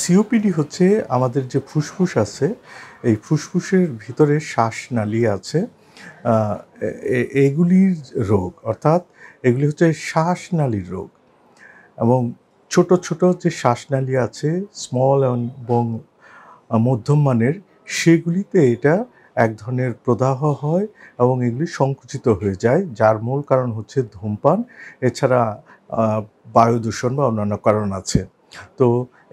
COPD হচ্ছে আমাদের যে ফুসফুস আছে, এই ফুসফুসের ভিতরে শ্বাসনালী আছে। এগুলির রোগ, অর্থাৎ এগুলি হচ্ছে শ্বাসনালীর রোগ। এবং ছোট ছোট যে শ্বাসনালী আছে, স্মল এবং মধ্যম মানের, সেগুলিতে এটা এক ধরনের প্রদাহ হয় এবং এগুলি সংকুচিত হয়ে যায়, যার মূল কারণ হচ্ছে ধূমপান। এছাড়া বায়ু দূষণ বা অন্যান্য কারণ আছে। তো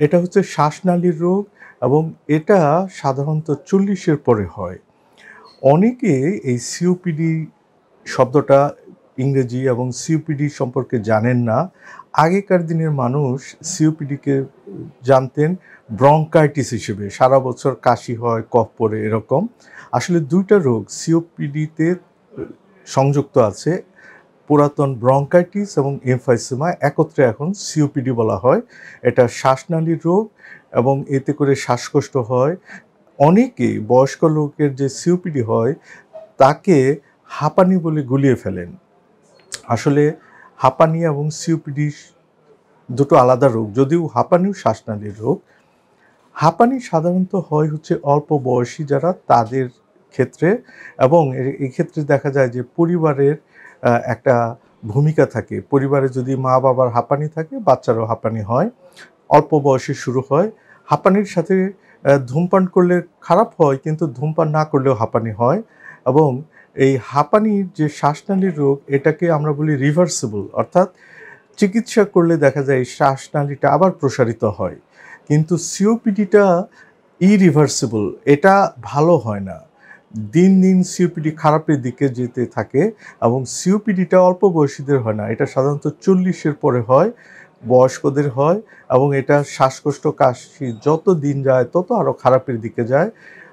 এটা হচ্ছে শ্বাসনালীর রোগ এবং এটা সাধারণত 40-এর পরে হয়। অনেকে এই সিওপিডি শব্দটা ইংরেজি এবং সিওপিডি সম্পর্কে জানেন না। আগেকার দিনের মানুষ সিওপিডিকে জানতেন ব্রঙ্কাইটিস হিসেবে, সারা বছর কাশি হয়, কফ পড়ে, এরকম। আসলে দুইটা রোগ সিওপিডিতে সংযুক্ত আছে। পুরাতন ব্রঙ্কাইটিস এবং এমফাইসেমা একত্রে এখন সিওপিডি বলা হয়। এটা শ্বাসনালীর রোগ এবং এতে করে শ্বাসকষ্ট হয়। অনেকেই বয়স্ক লোকের যে সিওপিডি হয় তাকে হাঁপানি বলে গুলিয়ে ফেলেন। আসলে হাঁপানি এবং সিওপিডি দুটো আলাদা রোগ, যদিও হাঁপানিও শ্বাসনালীর রোগ। হাঁপানি সাধারণত হয় হচ্ছে অল্প বয়সী যারা, তাদের ক্ষেত্রে। এবং এই ক্ষেত্রে দেখা যায় যে পরিবারের একটা ভূমিকা থাকে। পরিবারে যদি মা বাবার হাঁপানি থাকে, বাচ্চারও হাঁপানি হয়। অল্প বয়সে শুরু হয়। হাঁপানির সাথে ধূমপান করলে খারাপ হয়, কিন্তু ধূমপান না করলেও হাঁপানি হয়। এবং এই হাঁপানির যে শ্বাসনালীর রোগ, এটাকে আমরা বলি রিভার্সিবল, অর্থাৎ চিকিৎসা করলে দেখা যায় এই শ্বাসনালীটা আবার প্রসারিত হয়। কিন্তু সিওপিডিটা ইরিভার্সিবল, এটা ভালো হয় না। দিন দিন সিওপিডি খারাপের দিকে যেতে থাকে এবং সিওপিডিটা অল্প বয়সীদের হয় না, এটা সাধারণত 40-এর পরে হয়, বয়স্কদের হয়। এবং এটা শ্বাসকষ্ট, কাশি যত দিন যায় তত আরও খারাপের দিকে যায়।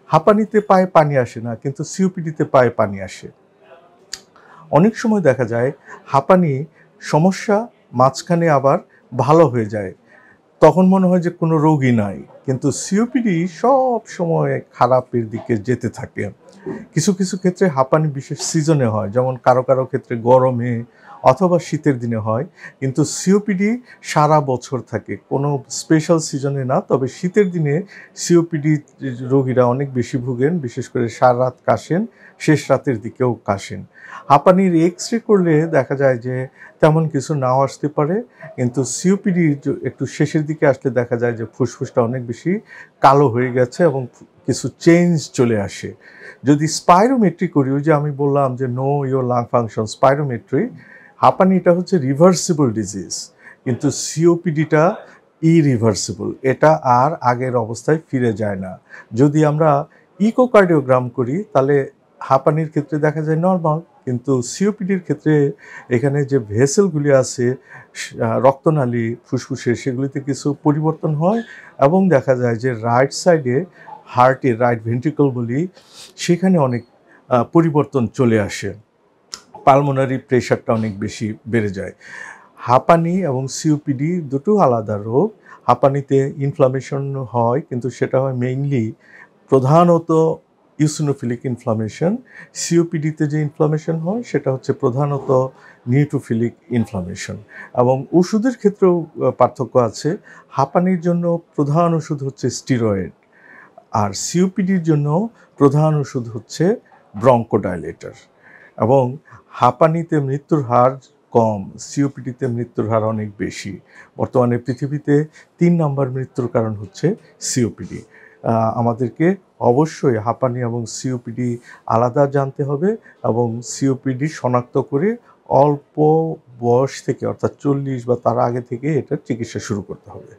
হাঁপানিতে পায়ে পানি আসে না, কিন্তু সিওপিডিতে পায়ে পানি আসে। অনেক সময় দেখা যায় হাঁপানি সমস্যা মাঝখানে আবার ভালো হয়ে যায়, তখন মনে হয় যে কোনো রোগই নাই, কিন্তু সিওপিডি সব সময় খারাপের দিকে যেতে থাকে। কিছু কিছু ক্ষেত্রে হাঁপানি বিশেষ সিজনে হয়, যেমন কারো কারো ক্ষেত্রে গরমে অথবা শীতের দিনে হয়। কিন্তু সিওপিডি সারা বছর থাকে, কোনো স্পেশাল সিজনে না। তবে শীতের দিনে সিওপিডি রোগীরা অনেক বেশি ভুগেন, বিশেষ করে সারা রাত কাশেন, শেষ রাতের দিকেও কাশেন। হাঁপানির এক্স রে করলে দেখা যায় যে তেমন কিছু নাও আসতে পারে, কিন্তু সিওপিডি একটু শেষের দিকে আসলে দেখা যায় যে ফুসফুসটা অনেক বেশি কালো হয়ে গেছে এবং কিছু চেঞ্জ চলে আসে। যদি স্পাইরোমেট্রি করি, ওই যে আমি বললাম যে know your lung function spirometry, হাঁপানিটা হচ্ছে রিভার্সিবল ডিজিজ, কিন্তু সিওপিডিটা ইরিভার্সিবল, এটা আর আগের অবস্থায় ফিরে যায় না। যদি আমরা ইকোকার্ডিওগ্রাম করি তাহলে হাঁপানির ক্ষেত্রে দেখা যায় নর্মাল, কিন্তু সিওপিডির ক্ষেত্রে এখানে যে ভেসেলগুলি আছে, রক্তনালী ফুসফুসের, সেগুলিতে কিছু পরিবর্তন হয় এবং দেখা যায় যে রাইট সাইডে হার্টের রাইট ভেন্ট্রিকল বলি, সেখানে অনেক পরিবর্তন চলে আসে। পালমোনারি প্রেশারটা অনেক বেশি বেড়ে যায়। হাঁপানি এবং সিওপিডি দুটো আলাদা রোগ। হাঁপানিতে ইনফ্লামেশন হয়, কিন্তু সেটা হয় মেইনলি প্রধানত ইওসিনোফিলিক ইনফ্লামেশন। সিওপিডিতে যে ইনফ্লামেশন হয় সেটা হচ্ছে প্রধানত নিউট্রোফিলিক ইনফ্লামেশন। এবং ওষুধের ক্ষেত্রেও পার্থক্য আছে। হাঁপানির জন্য প্রধান ওষুধ হচ্ছে স্টিরয়েড, আর সিওপিডির জন্য প্রধান ওষুধ হচ্ছে ব্রঙ্কোডাইলেটর। এবং হাঁপানিতে মৃত্যুর হার কম, সিওপিডিতে মৃত্যুর হার অনেক বেশি। বর্তমানে পৃথিবীতে 3 নম্বর মৃত্যুর কারণ হচ্ছে সিওপিডি। আমাদেরকে অবশ্যই হাঁপানি এবং সিওপিডি আলাদা জানতে হবে এবং সিওপিডি শনাক্ত করে অল্প বয়স থেকে, অর্থাৎ 40 বা তার আগে থেকে এটার চিকিৎসা শুরু করতে হবে।